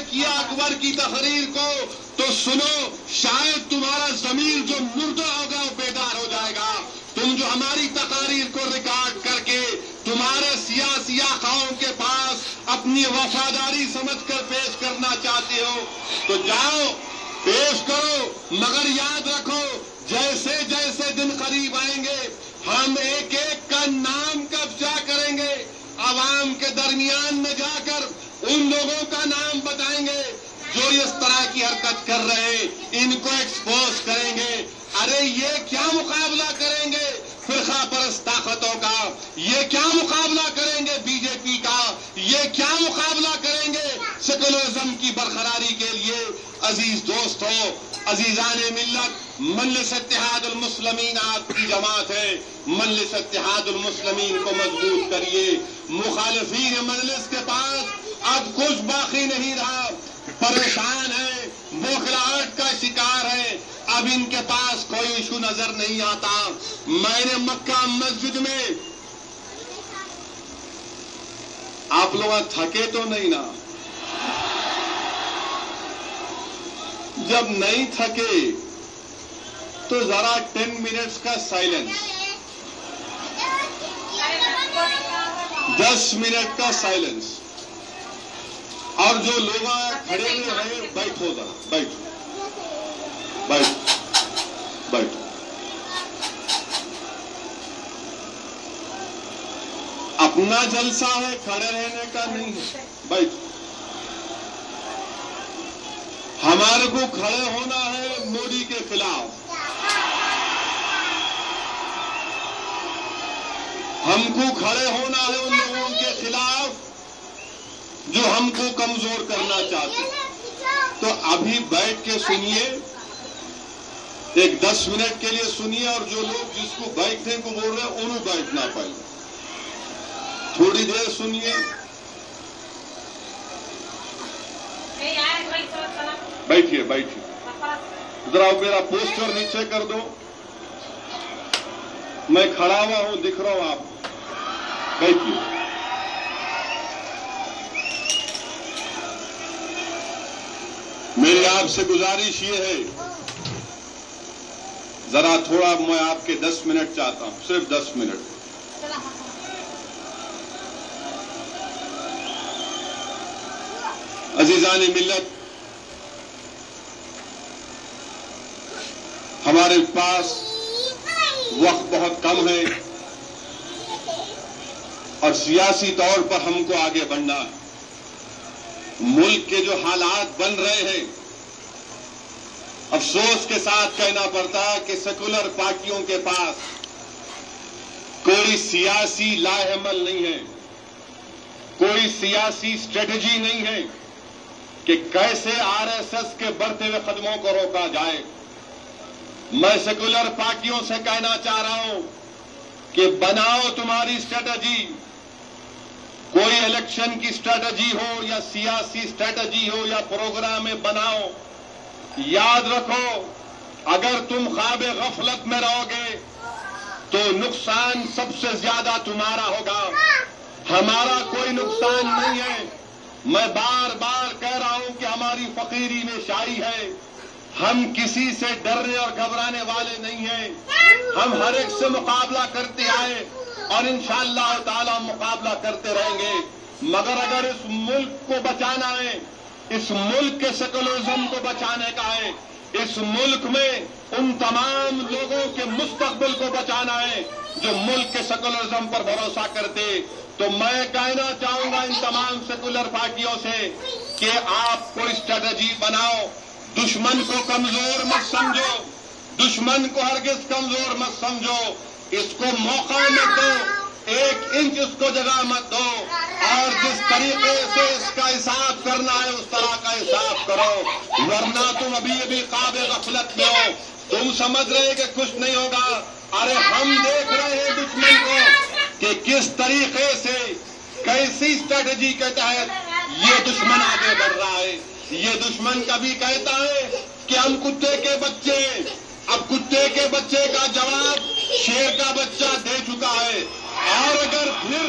किया अकबर की तहरीर को, तो सुनो, शायद तुम्हारा ज़मीर जो मुर्दा होगा वो बेदार हो जाएगा। तुम जो हमारी तकारीर को रिकॉर्ड करके तुम्हारे सियासी आकाओं के पास अपनी वफादारी समझकर पेश करना चाहते हो, तो जाओ पेश करो, मगर याद रखो जैसे जैसे दिन करीब आएंगे हम एक एक का नाम कब्जा करेंगे, आवाम के दरमियान में जाकर उन लोगों का नाम बताएंगे जो इस तरह की हरकत कर रहे हैं, इनको एक्सपोज करेंगे। अरे ये क्या मुकाबला करेंगे फिरका परस्त ताकतों का, ये क्या मुकाबला करेंगे बीजेपी का, ये क्या मुकाबला करेंगे सेकुलरिज्म की बरकरारी के लिए। अजीज दोस्तों, अजीजाने मिल्लत, मजलिस इत्तेहादुल मुस्लिमीन आपकी जमात है, मजलिस इत्तेहादुल मुस्लिमीन को मजबूत करिए। मुखालिफीन मजलिस के पास अब कुछ बाकी नहीं रहा, परेशान है, बौखलाहट का शिकार है, अब इनके पास कोई इशू नजर नहीं आता। मैंने मक्का मस्जिद में, आप लोग थके तो नहीं ना? जब नहीं थके तो जरा 10 मिनट्स का साइलेंस, 10 मिनट का साइलेंस। और जो लोग खड़े हुए हैं, बैठो जरा, बैठो बैठो बैठो। अपना जलसा है, खड़े रहने का नहीं है, बैठो। हमारे को खड़े होना है मोदी के खिलाफ, हमको खड़े होना है उन लोगों के खिलाफ जो हमको कमजोर करना चाहते। तो अभी बैठ के सुनिए, एक 10 मिनट के लिए सुनिए, और जो लोग जिसको बैठने को बोल रहे हैं उन्हें बैठना पड़ेगा। थोड़ी देर सुनिए, बैठिए बैठिए। जरा मेरा पोस्टर नीचे कर दो, मैं खड़ा हुआ हूं, दिख रहा हूं आप, बैठिए। मेरी आपसे गुजारिश ये है, जरा थोड़ा मैं आपके 10 मिनट चाहता हूं, सिर्फ 10 मिनट। अजीजान मिल्लत, हमारे पास वक्त बहुत कम है और सियासी तौर पर हमको आगे बढ़ना है। मुल्क के जो हालात बन रहे हैं, अफसोस के साथ कहना पड़ता है कि सेकुलर पार्टियों के पास कोई सियासी लाहेमल नहीं है, कोई सियासी स्ट्रेटजी नहीं है कि कैसे आरएसएस के बढ़ते हुए कदमों को रोका जाए। मैं सेकुलर पार्टियों से कहना चाह रहा हूं कि बनाओ तुम्हारी स्ट्रेटजी, कोई इलेक्शन की स्ट्रेटजी हो या सियासी स्ट्रेटजी हो या प्रोग्राम में बनाओ। याद रखो, अगर तुम ख्वाबे गफलत में रहोगे तो नुकसान सबसे ज्यादा तुम्हारा होगा, हमारा कोई नुकसान नहीं है। मैं बार बार कह रहा हूं कि हमारी फकीरी में शाही है, हम किसी से डरने और घबराने वाले नहीं हैं। हम हर एक से मुकाबला करते आए और इंशाअल्लाह ताला मुकाबला करते रहेंगे। मगर अगर इस मुल्क को बचाना है, इस मुल्क के सेकुलरिज्म को बचाने का है, इस मुल्क में उन तमाम लोगों के मुस्तकबिल को बचाना है जो मुल्क के सेकुलरिज्म पर भरोसा करते, तो मैं कहना चाहूंगा इन तमाम सेकुलर पार्टियों से कि आप कोई स्ट्रेटजी बनाओ। दुश्मन को कमजोर मत समझो, दुश्मन को हरगिज कमजोर मत समझो, इसको मौका मत दो, 1 इंच उसको जगह मत दो, और जिस तरीके से इसका हिसाब करना है उस तरह का हिसाब करो, वरना तुम अभी ख्वाबे गफलत में हो। तुम समझ रहे कि कुछ नहीं होगा, अरे हम देख रहे हैं दुश्मन को कि किस तरीके से, कैसी स्ट्रेटजी के तहत ये दुश्मन आगे बढ़ रहा है। ये दुश्मन कभी कहता है कि हम कुत्ते के बच्चे, अब कुत्ते के बच्चे का जवाब शेर का बच्चा दे चुका है। और अगर फिर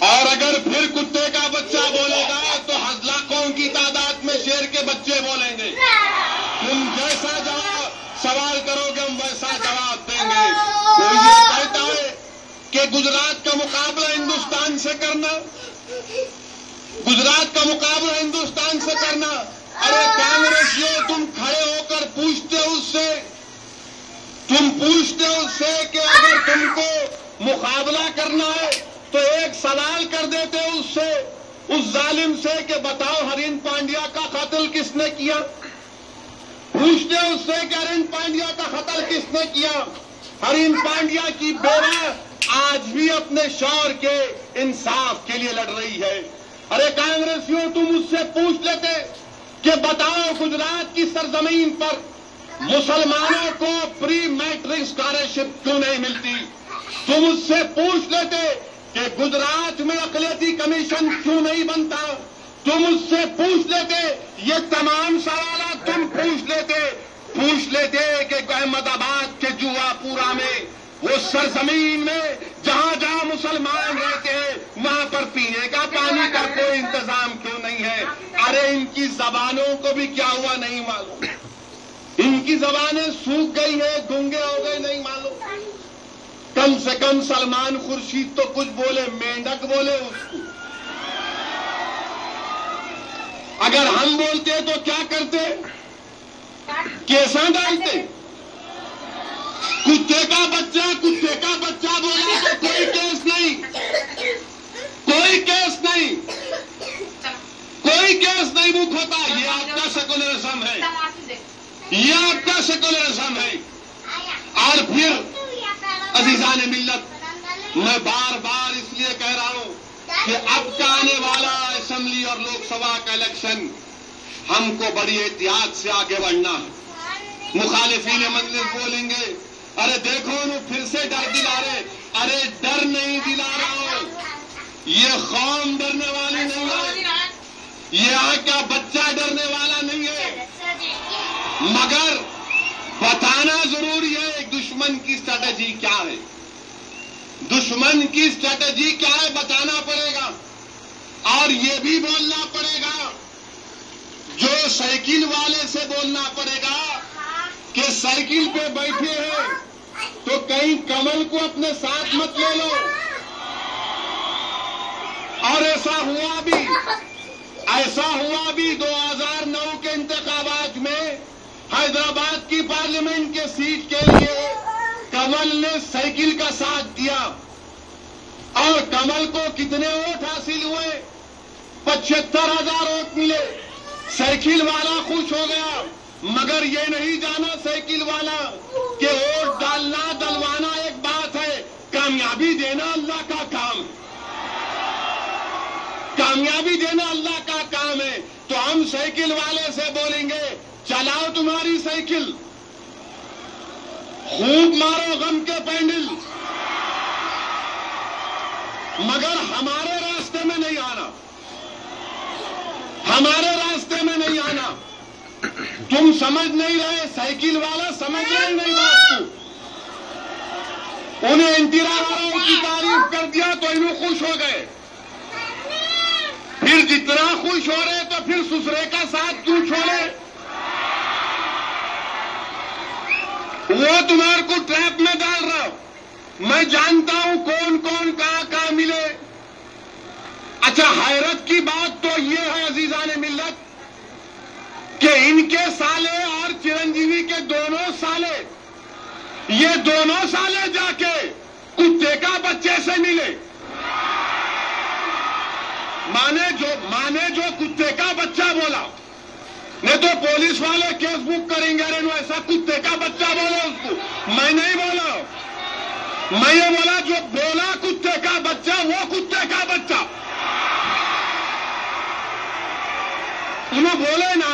और अगर फिर कुत्ते का बच्चा बोलेगा तो लाखों की तादाद में शेर के बच्चे बोलेंगे। तुम जैसा जवाब सवाल करोगे हम वैसा जवाब देंगे। तो ये कहता है कि गुजरात का मुकाबला हिंदुस्तान से करना, गुजरात का मुकाबला हिंदुस्तान से करना। अरे कांग्रेसियों, तुम खड़े होकर पूछते हो उससे कि अगर तुमको मुकाबला करना है तो एक सवाल कर देते हो उससे, उस जालिम से कि बताओ हरीन पांड्या का कत्ल किसने किया। पूछते हो उससे कि हरीन पांड्या का कत्ल किसने किया। हरीन पांड्या की बेवा आज भी अपने शौहर के इंसाफ के लिए लड़ रही है। अरे कांग्रेसियों, तुम उससे पूछ लेते कि बताओ गुजरात की सरजमीन पर मुसलमानों को प्री मैट्रिक स्कॉलरशिप क्यों नहीं मिलती। तुम उससे पूछ लेते कि गुजरात में अक़लियती कमीशन क्यों नहीं बनता। तुम उससे पूछ लेते, ये तमाम सवाल तुम पूछ लेते कि अहमदाबाद के जुआपुरा में, वो सरजमीन में जहां जहां मुसलमान रहते हैं वहां पर पीने का पानी का कोई इंतजाम क्यों नहीं है। अरे इनकी जबानों को भी क्या हुआ नहीं मालूम, इनकी जबानें सूख गई है, गूंगे हो गए नहीं मालूम। कम से कम सलमान खुर्शीद तो कुछ बोले, मेंढक बोले उसको। अगर हम बोलते तो क्या करते, कैसा डालते। कुत्ते का बच्चा बोला तो कोई केस नहीं, मुख होता। ये आपका सेकुलरिज्म है, और फिर अजीजान मिल्लत, मैं बार बार इसलिए कह रहा हूं कि अब का आने वाला असेंबली और लोकसभा का इलेक्शन हमको बड़ी एहतियात से आगे बढ़ना है। मुखालिफीन मजलिस बोलेंगे, अरे देखो उन्हें फिर से डर दिला रहे। अरे डर नहीं दिला रहा हूं, ये कौम डरने वाली नहीं है, ये यहाँ का बच्चा डरने वाला नहीं है, मगर बताना जरूरी है दुश्मन की स्ट्रेटेजी क्या है। दुश्मन की स्ट्रेटेजी क्या है बताना पड़ेगा। और ये भी बोलना पड़ेगा, जो साइकिल वाले से बोलना पड़ेगा कि साइकिल पे बैठे हैं तो कहीं कमल को अपने साथ मत ले लो। और ऐसा हुआ भी 2009 के इंतखाबात में हैदराबाद की पार्लियामेंट के सीट के लिए कमल ने साइकिल का साथ दिया और कमल को कितने वोट हासिल हुए, 75,000 वोट मिले। साइकिल वाला खुश हो गया, मगर ये नहीं जाना साइकिल वाला कि वोट डालना डलवाना एक बात है, कामयाबी देना अल्लाह का काम है। कामयाबी देना अल्लाह का काम है। तो हम साइकिल वाले से बोलेंगे, चलाओ तुम्हारी साइकिल, खूब मारो गम के पैंडल, मगर हमारे रास्ते में नहीं आना, हमारे रास्ते में नहीं आना। तुम समझ नहीं रहे, साइकिल वाला समझ रहे नहीं बात को। उन्हें एनटी रामाराव की तारीफ कर दिया तो इन्हें खुश हो गए, फिर जितना खुश हो रहे तो फिर सुसरे का साथ क्यों छोड़े। वो तुम्हारे को ट्रैप में डाल रहा हूं। मैं जानता हूं कौन कौन कहां मिले। अच्छा, हैरत की बात तो ये है अजीजान मिल्लत कि इनके साले और चिरंजीवी के दोनों साले, ये दोनों साले जाके कुत्ते का बच्चे से मिले। माने जो कुत्ते का बच्चा बोला, नहीं तो पुलिस वाले केस बुक करेंगे, अरे नो ऐसा कुत्ते का बच्चा बोला उसको। मैं नहीं बोला, मैं ये बोला जो बोला कुत्ते का बच्चा, वो कुत्ते का बच्चा। उन्होंने बोले ना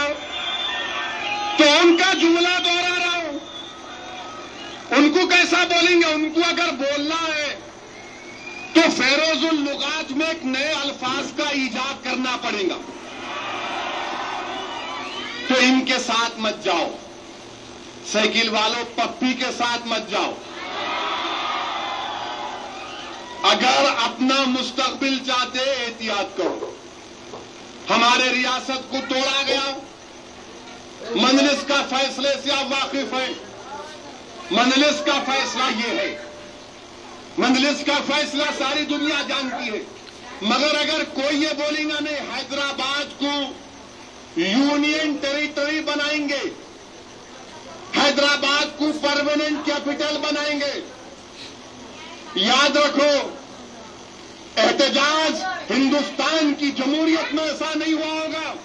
तो उनका जुमला दोहरा रहा हूं। उनको कैसा बोलेंगे? उनको अगर बोलना है तो फेरोजुल लुगात में एक नए अल्फाज का ईजाद करना पड़ेगा। तो इनके साथ मत जाओ, साइकिल वालों, पप्पी के साथ मत जाओ। अगर अपना मुस्तकबिल चाहते एहतियात करो। हमारे रियासत को तोड़ा गया। मजलिस का फैसले से आप वाकिफ हैं। मजलिस का फैसला ये है, मजलिस का फैसला सारी दुनिया जानती है। मगर अगर कोई ये बोलेगा नहीं हैदराबाद को यूनियन टेरिटरी बनाएंगे, हैदराबाद को परमानेंट कैपिटल बनाएंगे, याद रखो एहतजाज हिंदुस्तान की जमहूरियत में ऐसा नहीं हुआ होगा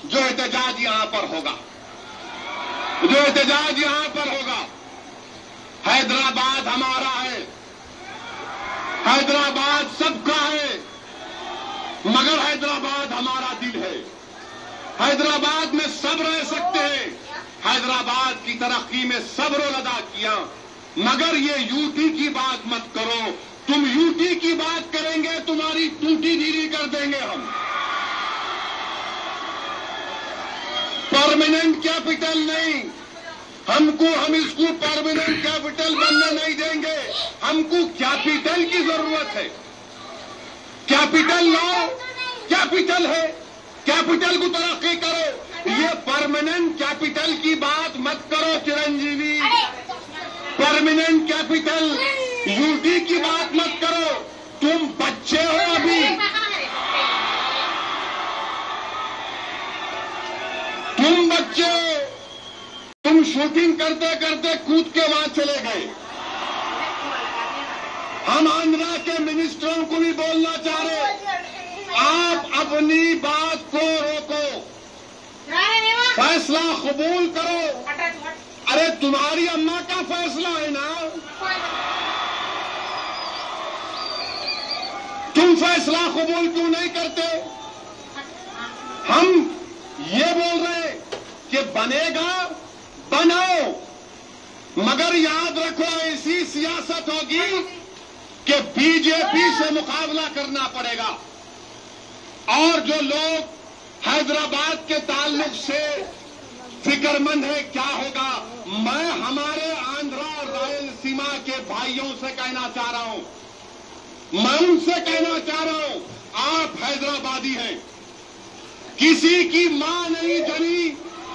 जो एहतजाज यहां पर होगा, जो एहतजाज यहां पर होगा। हैदराबाद हमारा है, हैदराबाद सबका है, मगर हैदराबाद हमारा दिल है। हैदराबाद में सब रह सकते हैं, हैदराबाद की तरक्की में सब रोल अदा किया, मगर ये यूटी की बात मत करो। तुम यूटी की बात करेंगे तुम्हारी टूटी ढीली कर देंगे हम। परमानेंट कैपिटल नहीं, हम इसको परमानेंट कैपिटल बनने नहीं देंगे। हमको कैपिटल की जरूरत है। कैपिटल लो, कैपिटल है, कैपिटल को तरक्की करो। ये परमानेंट कैपिटल की बात मत करो चिरंजीवी, परमानेंट कैपिटल यूटी की बात मत करो। तुम बच्चे हो अभी, तुम बच्चे हो, तुम शूटिंग करते करते कूद के वहां चले गए। हम आंध्रा के मिनिस्टरों को भी बोलना चाह रहे, आप अपनी बात को रोको, फैसला कबूल करो। अरे तुम्हारी अम्मा का फैसला है ना, तुम फैसला कबूल क्यों नहीं करते? हम ये बोल रहे कि बनेगा, बनाओ, मगर याद रखो ऐसी सियासत होगी कि बीजेपी से मुकाबला करना पड़ेगा। और जो लोग हैदराबाद के ताल्लुक से फिक्रमंद है क्या होगा, मैं हमारे आंध्रा और रायलसीमा के भाइयों से कहना चाह रहा हूं, मैं उनसे कहना चाह रहा हूं, आप हैदराबादी हैं, किसी की मां नहीं जली,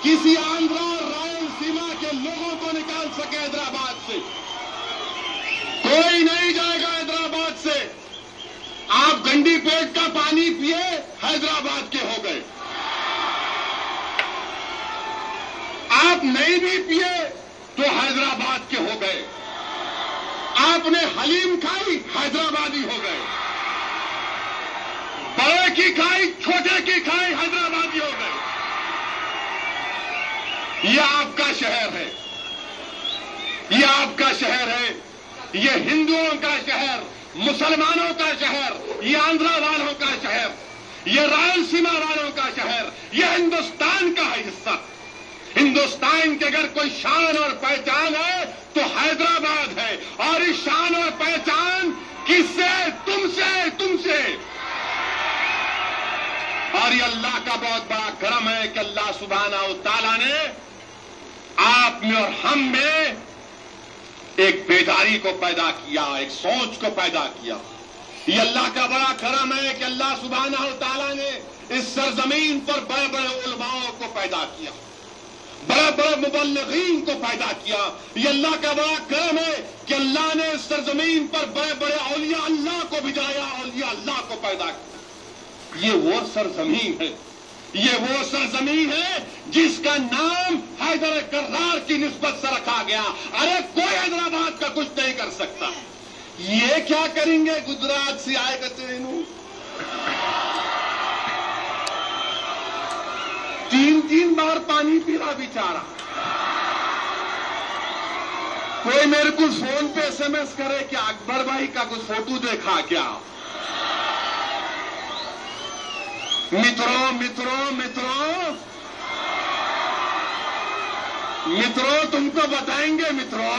किसी आंध्रा और रायलसीमा के लोगों को निकाल सके हैदराबाद से, कोई नहीं जाएगा हैदराबाद से। आप गंडी पेट का पानी पिए, हैदराबाद के हो गए। आप नहीं भी पिए तो हैदराबाद के हो गए। आपने हलीम खाई, हैदराबादी हो गए। बड़े की खाई, छोटे की खाई, हैदराबादी हो गए। ये आपका शहर है, ये आपका शहर है, ये हिंदुओं का शहर, मुसलमानों का शहर, ये आंध्रा वालों का शहर, ये रायलसीमा वालों का शहर, ये हिंदुस्तान का है हिस्सा। हिंदुस्तान की अगर कोई शान और पहचान है तो हैदराबाद है, और इस शान और पहचान किससे? तुमसे, तुमसे। और ये अल्लाह का बहुत बड़ा करम है कि अल्लाह सुब्हानहू तआला ने आप में और हम में एक बेदारी को पैदा किया, एक सोच को पैदा किया। ये अल्लाह का बड़ा करम है कि अल्लाह सुब्हानहू तआला ने इस सरजमीन पर बड़े बड़े उलमाओं को पैदा किया, बड़े बड़े मुबल्लिगीन को पैदा किया। ये अल्लाह का बड़ा करम है कि अल्लाह ने इस सरजमीन पर बड़े बड़े औलिया अल्लाह को भिजाया, औलिया अल्लाह को पैदा किया। ये वो सरजमीन है, ये वो सरजमीन है जिसका नाम हैदर कर्रार की निस्बत से रखा गया। अरे कोई हैदराबाद का कुछ नहीं कर सकता। ये क्या करेंगे? गुजरात से आएगा तेनू, 3-3 बार पानी पी रहा बेचारा। कोई मेरे को फोन पे SMS करे कि अकबर भाई का कुछ फोटो देखा क्या? मित्रों मित्रों मित्रों मित्रों तुमको बताएंगे, मित्रों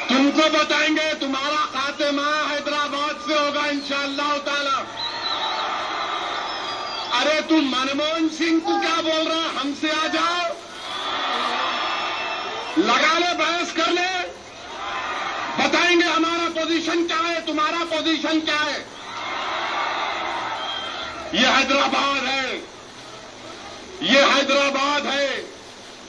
तुमको बताएंगे, तुम्हारा खात्मा हैदराबाद से होगा इंशाअल्लाह ताला। अरे तू मनमोहन सिंह को क्या बोल रहा है? हमसे आ जाओ, लगा ले, बहस कर ले, बताएंगे बताएंगे हमारा पोजीशन क्या है, तुम्हारा पोजीशन क्या है। ये हैदराबाद है, ये हैदराबाद है,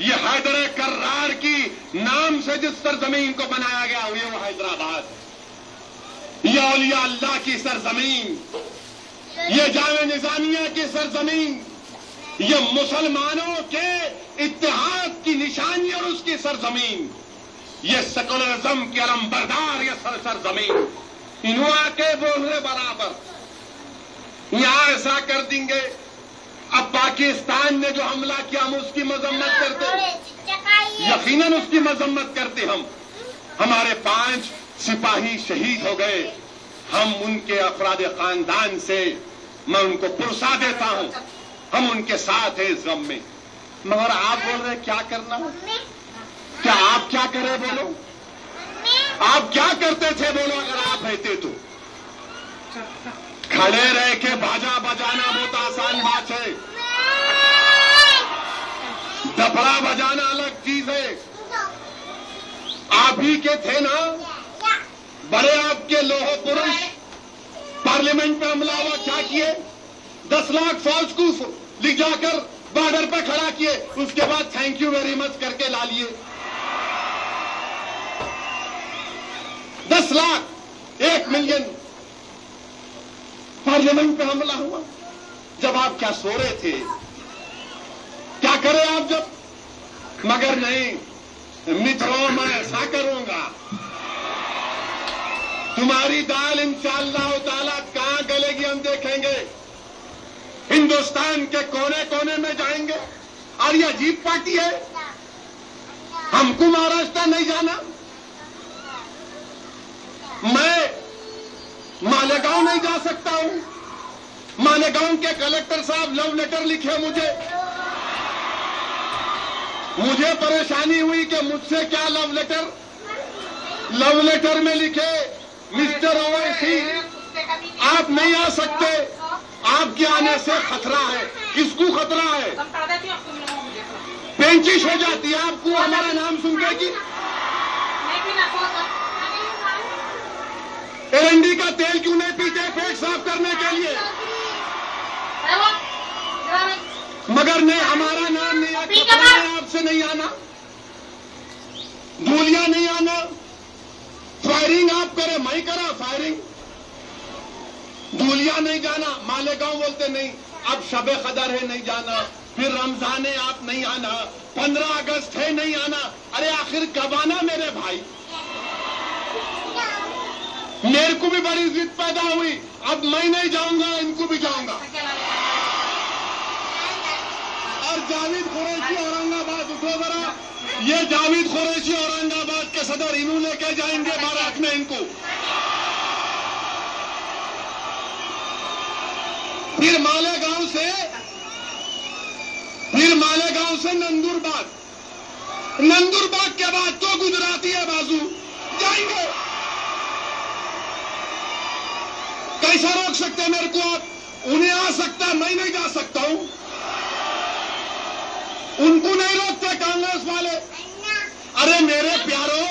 ये हैदर कर्रार की नाम से जिस सरजमीन को बनाया गया हुई वो हैदराबाद है। ये औलिया अल्लाह की सरजमीन, ये जामे निजामिया की सरजमीन, ये मुसलमानों के इत्तेहाद की निशानी और उसकी सरजमीन, ये सेकुलरिज्म की अलमबरदार ये सरजमीन। इन्हों आके बोल रहे बराबर यहां ऐसा कर देंगे। अब पाकिस्तान ने जो हमला किया हम उसकी मजम्मत करते, यकीनन उसकी मजम्मत करते हम। हमारे 5 सिपाही शहीद हो गए, हम उनके अफराद खानदान से मैं उनको पुरसा देता हूं, हम उनके साथ हैं इस गम में। मगर आप बोल रहे क्या करना, क्या आप क्या करे बोलो, आप क्या करते थे बोलो अगर आप रहते तो। खड़े रह के बाजा बजाना बहुत आसान बात है, डफड़ा बजाना अलग चीज है। आप ही के थे ना बड़े, आपके लोह पुरुष पार्लियामेंट पे हमला हुआ, क्या किए, 10 लाख फौज को ले जाकर बॉर्डर पर खड़ा किए, उसके बाद थैंक यू वेरी मच करके ला लिए। 10 लाख, 1 मिलियन पार्लियामेंट पे हमला हुआ। जब आप क्या सो रहे थे, क्या करें आप जब, मगर नहीं मित्रों मैं ऐसा करूंगा, तुम्हारी दाल इंशाअल्लाह ताला कहां गलेगी हम देखेंगे। हिंदुस्तान के कोने कोने में जाएंगे। और ये अजीब पार्टी है, हमको महाराष्ट्र नहीं जाना, मैं मालेगांव नहीं जा सकता हूं। मालेगांव के कलेक्टर साहब लव लेटर लिखे मुझे परेशानी हुई कि मुझसे क्या लव लेटर में लिखे मिस्टर ओवैसी आप नहीं आ सकते, आपके आने से खतरा है। किसको खतरा है, पेंचिश हो जाती है आपको हमारा नाम सुनकर की। एरंडी का तेल क्यों नहीं पीते पेट साफ करने के लिए, मगर नहीं हमारा नाम नहीं आता, आपसे नहीं आना, धूलिया नहीं आना, फायरिंग आप करे मैं करा फायरिंग, धूलिया नहीं जाना। मालेगांव बोलते नहीं, अब शबे कदर है नहीं जाना, फिर रमजान है आप नहीं आना, 15 अगस्त है नहीं आना। अरे आखिर कब आना मेरे भाई, मेरे को भी बड़ी जिद पैदा हुई, अब मैं नहीं जाऊंगा इनको भी जाऊंगा। और जावेद कुरैशी औरंगाबाद, उठो जरा, ये जावेद कुरैशी औरंगाबाद के सदर, इन्हों लेके जाएंगे बारात में इनको। फिर मालेगांव से नंदुरबाग के बाद तो गुजराती है बाजू जाएंगे। कैसा रोक सकते हैं मेरे को आप, उन्हें आ सकता है मैं नहीं जा सकता हूं, उनको नहीं रोकते कांग्रेस वाले। अरे मेरे प्यारो,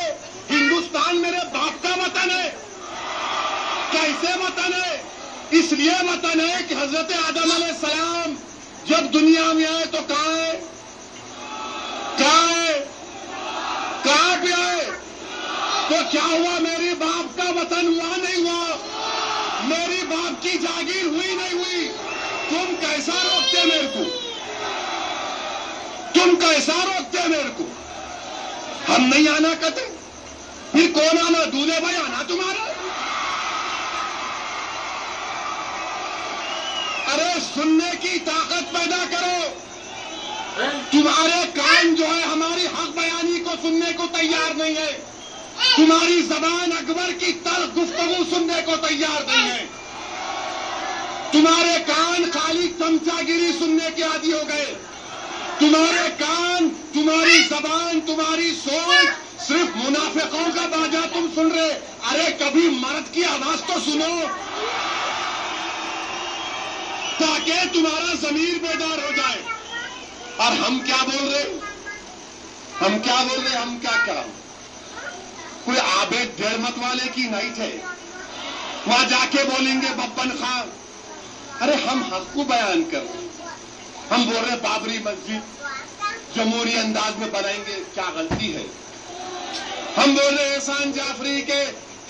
हिंदुस्तान मेरे बाप का वतन है। कैसे वतन है, इसलिए वतन है कि हजरत आदम अलैहिस्सलाम जब दुनिया में आए तो कहां पे आए, तो क्या हुआ, मेरे बाप का वतन हुआ नहीं हुआ, मेरी बाप की जागीर हुई नहीं हुई। तुम कैसा रोकते मेरे को, तुम कैसा रोकते मेरे को, हम नहीं आना कहते, फिर कौन आना, दूल्हे भाई आना तुम्हारा। अरे सुनने की ताकत पैदा करो, तुम्हारे कान जो है हमारी हक बयानी को सुनने को तैयार नहीं है, तुम्हारी जबान अकबर की तल्ख गुफ्तगू सुनने को तैयार नहीं है, तुम्हारे कान खाली चमचागिरी सुनने के आदी हो गए, तुम्हारे कान, तुम्हारी जबान, तुम्हारी सोच सिर्फ मुनाफिकों का बाजा तुम सुन रहे। अरे कभी मर्द की आवाज तो सुनो, ताकि तुम्हारा जमीर बेदार हो जाए। और हम क्या बोल रहे, हम क्या करें, कोई आबेद देरमत वाले की नहीं थे। वहां जाके बोलेंगे बब्बन खान, अरे हम हक को बयान कर रहे, हम बोल रहे बाबरी मस्जिद जमहूरी अंदाज में बनाएंगे, क्या गलती है? हम बोल रहे एहसान जाफरी के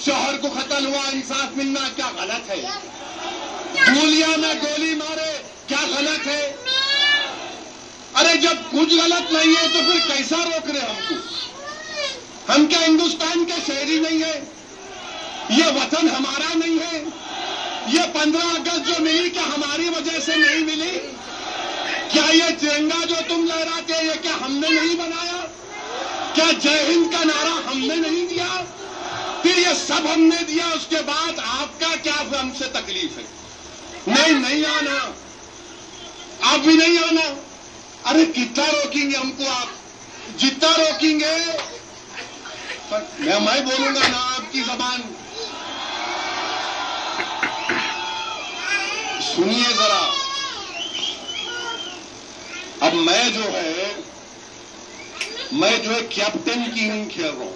शोहर को कत्ल हुआ, इंसाफ मिलना, क्या गलत है? धूलिया में गोली मारे, क्या गलत है? अरे जब कुछ गलत नहीं है तो फिर कैसा रोक रहे हमको? हम क्या हिंदुस्तान के शहरी नहीं है? ये वतन हमारा नहीं है? ये 15 अगस्त जो मिली क्या हमारी वजह से नहीं मिली? क्या ये तिरंगा जो तुम लहराते हैं ये क्या हमने नहीं बनाया? क्या जय हिंद का नारा हमने नहीं दिया? फिर ये सब हमने दिया, उसके बाद आपका क्या हमसे तकलीफ है? नहीं आना, आप भी नहीं आना। अरे कितना रोकेंगे हमको आप? जितना रोकेंगे मैं बोलूंगा ना आपकी जबान। सुनिए जरा, अब मैं जो है कैप्टन की नहीं खेल रहा हूं।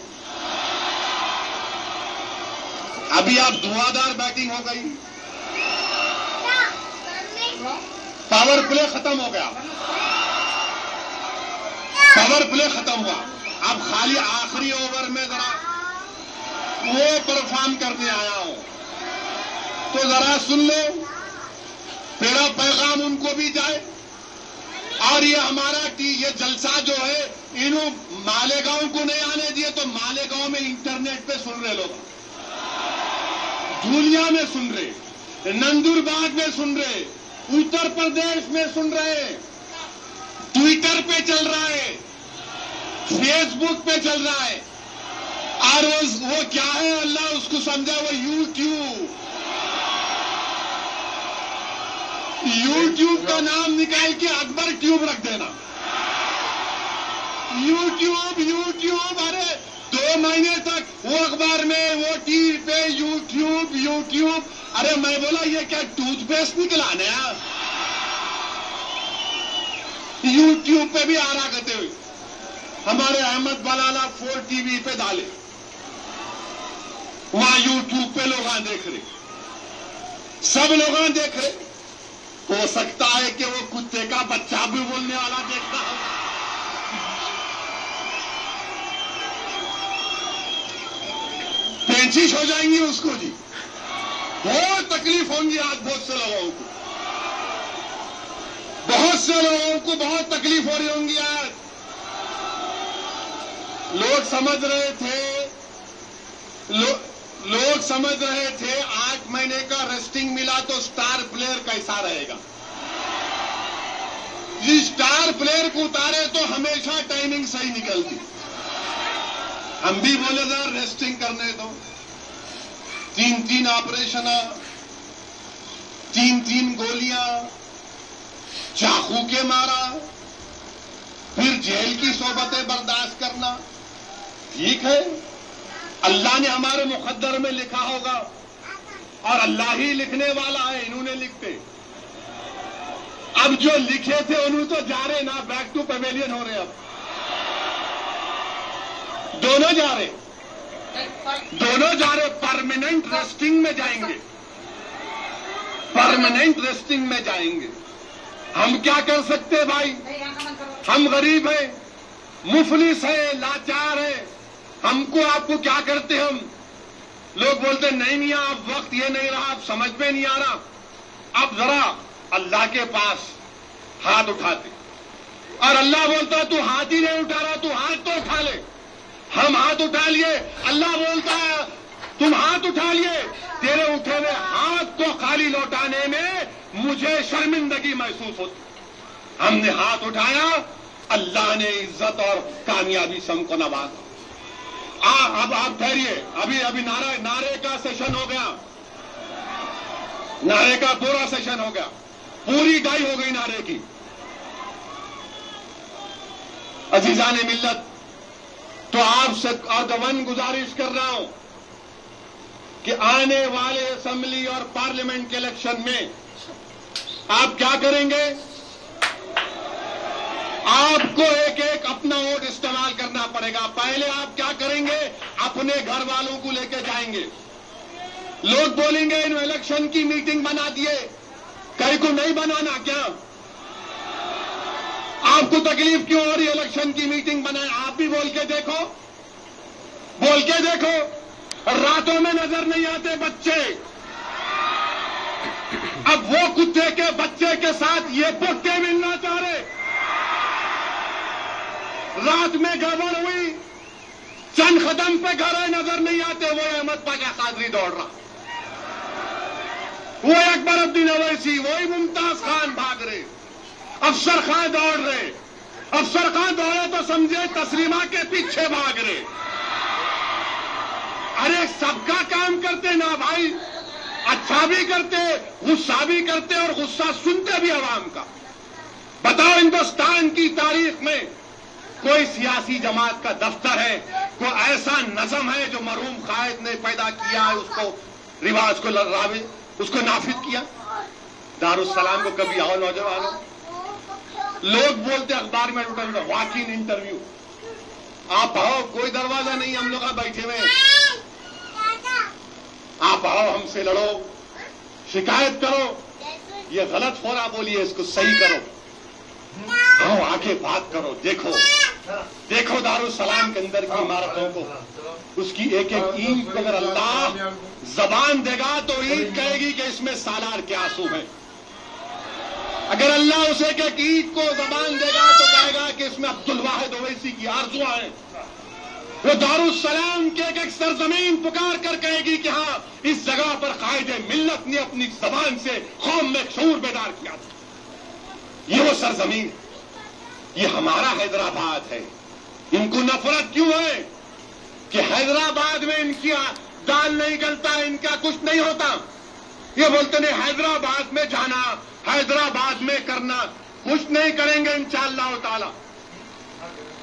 अभी आप धुआंधार बैटिंग हो गई, पावर प्ले खत्म हो गया, पावर प्ले खत्म हुआ। अब खाली आखिरी ओवर में जरा वो परफॉर्म करने आया हूं, तो जरा सुन लो, मेरा पैगाम उनको भी जाए। और ये हमारा ये जलसा जो है, इन्हों मालेगांव को नहीं आने दिए तो मालेगांव में इंटरनेट पे सुन रहे लोग, धूलिया में सुन रहे, नंदुरबाग में सुन रहे, उत्तर प्रदेश में सुन रहे, ट्विटर पे चल रहा है, फेसबुक पे चल रहा है, और वो क्या है अल्लाह उसको समझा, वो यूट्यूब का नाम निकाल के अकबर ट्यूब रख देना। यूट्यूब अरे 2 महीने तक वो अखबार में, वो टीवी पे यूट्यूब। अरे मैं बोला ये क्या टूथपेस्ट निकला नया? यूट्यूब पे भी आ रहा करते हुए हमारे अहमद बलाला 4 टीवी पे डाले, वहां यूट्यूब पे लोग देख रहे, सब लोग देख रहे। हो सकता है कि वो कुत्ते का बच्चा भी बोलने वाला देखता हो। पेंचिश हो जाएंगी उसको जी, बहुत तकलीफ होंगी आज बहुत से लोगों को, बहुत से लोगों को बहुत तकलीफ हो रही होंगी आज। लोग समझ रहे थे 8 महीने का रेस्टिंग मिला तो स्टार प्लेयर कैसा रहेगा। जी स्टार प्लेयर को उतारे तो हमेशा टाइमिंग सही निकलती। हम भी बोले जरा रेस्टिंग करने दो, 3 ऑपरेशन, 3 गोलियां, चाकू के मारा, फिर जेल की सोबतें बर्दाश्त करना, ठीक है। अल्लाह ने हमारे मुकद्दर में लिखा होगा, और अल्लाह ही लिखने वाला है, इन्होंने लिखते। अब जो लिखे थे उन्होंने तो जा रहे ना, बैक टू पवेलियन हो रहे, अब दोनों जा रहे परमानेंट रेस्टिंग में जाएंगे, परमानेंट रेस्टिंग में जाएंगे। हम क्या कर सकते भाई? हम गरीब हैं, मुफलिस है, लाचार है, हमको आपको क्या करते? हम लोग बोलते नहीं मियां अब वक्त ये नहीं रहा, अब समझ में नहीं आ रहा, अब जरा अल्लाह के पास हाथ उठाते। और अल्लाह बोलता तू हाथ ही नहीं उठा रहा, तू हाथ तो उठा ले। हम हाथ उठा लिए, अल्लाह बोलता है तुम हाथ उठा लिए, तेरे उठे हुए हाथ को खाली लौटाने में मुझे शर्मिंदगी महसूस होती। हमने हाथ उठाया, अल्लाह ने इज्जत और कामयाबी से हमको नवाजा। अब आप ठहरिए, अभी नारे का सेशन हो गया, नारे का पूरा सेशन हो गया, पूरी गाय हो गई नारे की। अजीजान मिल्लत, तो आपसे अदवन गुजारिश कर रहा हूं कि आने वाले असेंबली और पार्लियामेंट के इलेक्शन में आप क्या करेंगे? आपको एक एक अपना वोट इस्तेमाल करना पड़ेगा। पहले आप क्या करेंगे, अपने घर वालों को लेकर जाएंगे। लोग बोलेंगे इन इलेक्शन की मीटिंग बना दिए, कहीं को नहीं बनाना क्या? आपको तकलीफ क्यों हो रही इलेक्शन की मीटिंग बनाए? आप भी बोल के देखो, बोल के देखो। रातों में नजर नहीं आते बच्चे, अब वो कुत्ते के बच्चे के साथ ये पुट्टे मिलना चाह रहे। रात में गड़बड़ हुई, चंद कदम पे घर नजर नहीं आते, वो अहमद पाशा कादरी दौड़ रहा, वो अकबरुद्दीन अवैसी, वही मुमताज खान भाग रहे, अफसर खान दौड़ रहे। अफसर खान दौड़े तो समझे तस्लीमा के पीछे भाग रहे। अरे सबका काम करते ना भाई, अच्छा भी करते, गुस्सा भी करते और गुस्सा सुनते भी आवाम का। बताओ हिंदुस्तान की तारीख में कोई सियासी जमात का दफ्तर है, कोई ऐसा नज़म है जो मरहूम कायद ने पैदा किया है, उसको रिवाज को लर्रावे, उसको नाफिज किया? दारुस्सलाम को कभी आओ नौजवानों, लोग बोलते अखबार में वॉक इन इंटरव्यू, आप आओ, कोई दरवाजा नहीं, हम लोग बैठे हुए, आप आओ, हमसे लड़ो, शिकायत करो, ये गलत हो रहा, बोलिए इसको सही करो, आओ आके बात करो। देखो देखो दारुस्सलाम के अंदर की इमारतों को, उसकी एक एक ईंट को अगर अल्लाह जबान देगा तो ईंट कहेगी कि इसमें सालार के आंसू हैं। अगर अल्लाह उसे एक एक ईंट को जबान देगा तो कहेगा कि इसमें अब्दुल वाहिद ओवैसी की आरजुआ है। वो दारुस्सलाम के एक सरजमीन पुकार कर कहेगी कि हाँ, इस जगह पर कायदे मिल्लत ने अपनी जबान से कौम में शऊर बेदार किया था। ये वो सरजमीन, ये हमारा हैदराबाद है। इनको नफरत क्यों है कि हैदराबाद में इनकी दाल नहीं गलता, इनका कुछ नहीं होता। ये बोलते नहीं, हैदराबाद में जाना, हैदराबाद में करना, कुछ नहीं करेंगे इंशाअल्लाह ताला।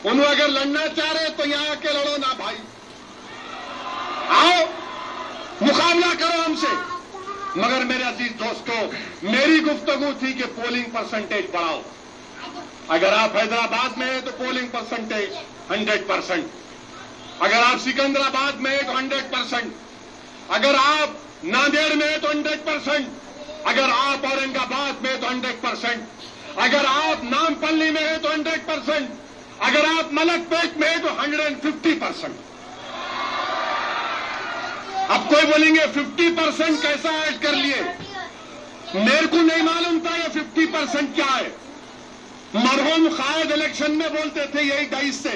उन्हें अगर लड़ना चाह रहे तो यहां आके लड़ो ना भाई, आओ मुकाबला करो हमसे। मगर मेरे अजीज दोस्तों, मेरी गुफ्तगू थी कि पोलिंग परसेंटेज बढ़ाओ। अगर आप हैदराबाद में हैं तो पोलिंग परसेंटेज 100%, अगर आप सिकंदराबाद में हैं तो 100%, अगर आप नांदेड़ में हैं तो 100%, अगर आप औरंगाबाद में हैं तो 100%, अगर आप नामपल्ली में हैं तो 100%, अगर आप मलकपेट में हैं तो 150%। अब कोई बोलेंगे 50% कैसा ऐड कर लिए? मेरे को नहीं मालूम था ये 50% क्या है। मरहूम कायद इलेक्शन में बोलते थे यही 22 से,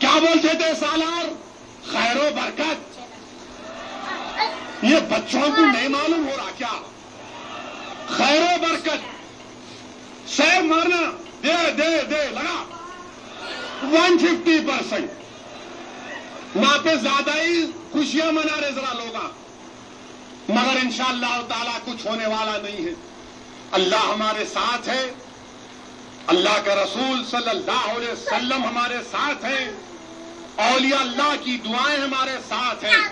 क्या बोलते थे? सालार, खैरो बरकत। ये बच्चों को नहीं मालूम हो रहा क्या? खैरो बरकत, सेब मारना, दे दे दे लगा 150%। वहां पे ज्यादा ही खुशियां मना रहे जरा लोग, मगर इंशाअल्लाह ताला कुछ होने वाला नहीं है। अल्लाह हमारे साथ है, अल्लाह का रसूल सल्लल्लाहु अलैहि वसल्लम हमारे साथ हैं, औलिया अल्लाह की दुआएं हमारे साथ हैं,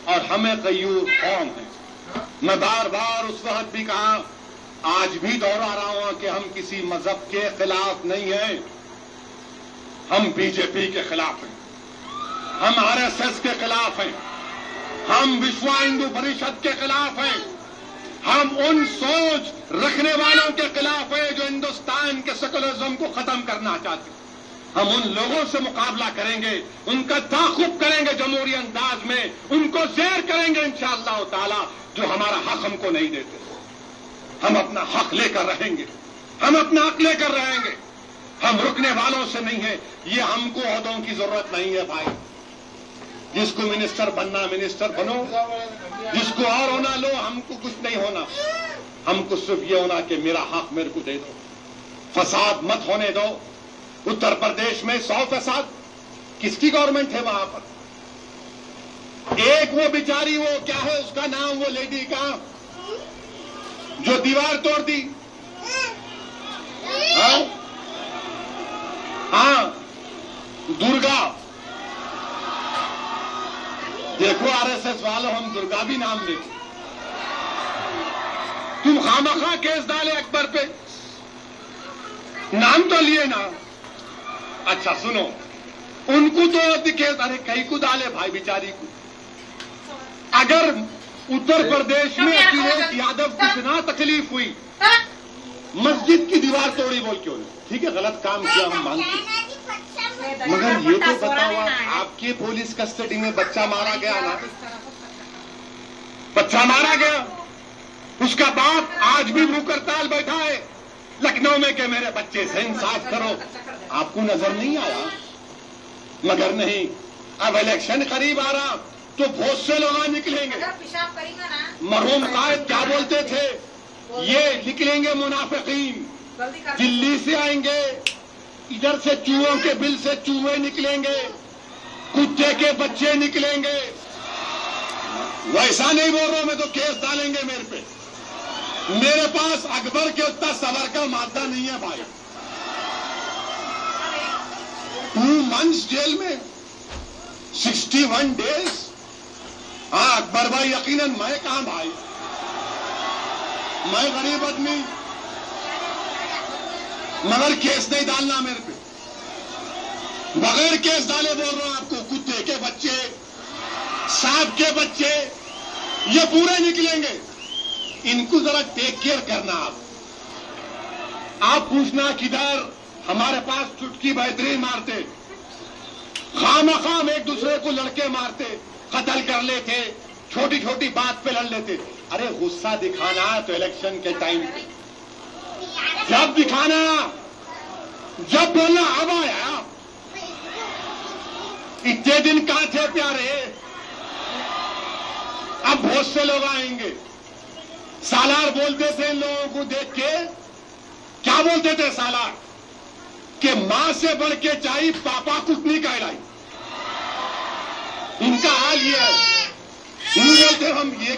और हमें गयूर कौम है। मैं बार बार उस वक्त भी कहा, आज भी दोहरा रहा हूं कि हम किसी मजहब के खिलाफ नहीं हैं, हम बीजेपी के खिलाफ हैं, हम आरएसएस के खिलाफ हैं, हम विश्व हिंदू परिषद के खिलाफ हैं, हम उन सोच रखने वालों के खिलाफ हैं जो हिंदुस्तान के सेकुलरिज्म को खत्म करना चाहते हैं। हम उन लोगों से मुकाबला करेंगे, उनका ताक़ुब करेंगे जमहूरी अंदाज में, उनको ज़ेर करेंगे इंशाअल्लाह ताला, जो हमारा हक हमको नहीं देते। हम अपना हक लेकर रहेंगे, हम अपना हक लेकर रहेंगे, हम रुकने वालों से नहीं है। ये हमको ओहदों की जरूरत नहीं है भाई, जिसको मिनिस्टर बनना मिनिस्टर बनो, जिसको और होना लो, हमको कुछ नहीं होना। हमको सिर्फ ये होना कि मेरा हक मेरे को दे दो, फसाद मत होने दो। उत्तर प्रदेश में 100%, किसकी गवर्नमेंट है वहां पर? एक वो बिचारी, वो क्या है उसका नाम, वो लेडी का जो दीवार तोड़ दी, हाँ दुर्गा। देखो आरएसएस वालों, हम दुर्गा भी नाम लेते, तुम खामखा केस डाले अकबर पे। नाम तो लिए ना। अच्छा सुनो, उनको तो दिखे, अरे कहीं को डाले भाई बेचारी को। अगर उत्तर प्रदेश में अखिलेश यादव को इतना तकलीफ हुई, मस्जिद की दीवार तोड़ी बोल क्यों नहीं? ठीक है, गलत काम किया हम मानते हैं, मगर ये तो बताओ, आपके पुलिस कस्टडी में बच्चा मारा गया ना, बच्चा मारा गया, उसका बाप आज भी मुंह करताल बैठा है लखनऊ में कि मेरे बच्चे से इंसाफ करो। आपको नजर नहीं आया? मगर नहीं, अब इलेक्शन करीब आ रहा तो बहुत से लोग निकलेंगे। मरहूम कायद क्या बोलते थे, ये निकलेंगे मुनाफिकीन, दिल्ली से आएंगे, इधर से चूहों के बिल से चूहे निकलेंगे, कुत्ते के बच्चे निकलेंगे। वैसा नहीं बोल रहा मैं, तो केस डालेंगे मेरे पे। मेरे पास अकबर के उतना सबर का मादा नहीं है भाई। 2 मंथ्स जेल में, 61 डेज। हाँ अकबर भाई, यकीनन मैं कहां भाई, मैं गरीब आदमी, मगर केस नहीं डालना मेरे पे। बगैर केस डाले बोल रहा हूं आपको, कुत्ते के बच्चे, सांप के बच्चे, ये पूरे निकलेंगे। इनको जरा टेक केयर करना। आप पूछना किधर हमारे पास चुटकी बेहतरीन मारते, खामखाम एक दूसरे को लड़के मारते, कत्ल कर लेते, छोटी छोटी बात पे लड़ लेते। अरे गुस्सा दिखाना तो इलेक्शन के टाइम पे, जब दिखाना, जब बोलना अब आया। इतने दिन कहां थे प्यारे, अब बहुत से लोग आएंगे। सालार बोलते थे इन लोगों को देख के, क्या बोलते थे सालार, कि मां से बढ़ के चाहिए पापा कुटनी कहलाई। इनका हाल ये है, बोलते हम ये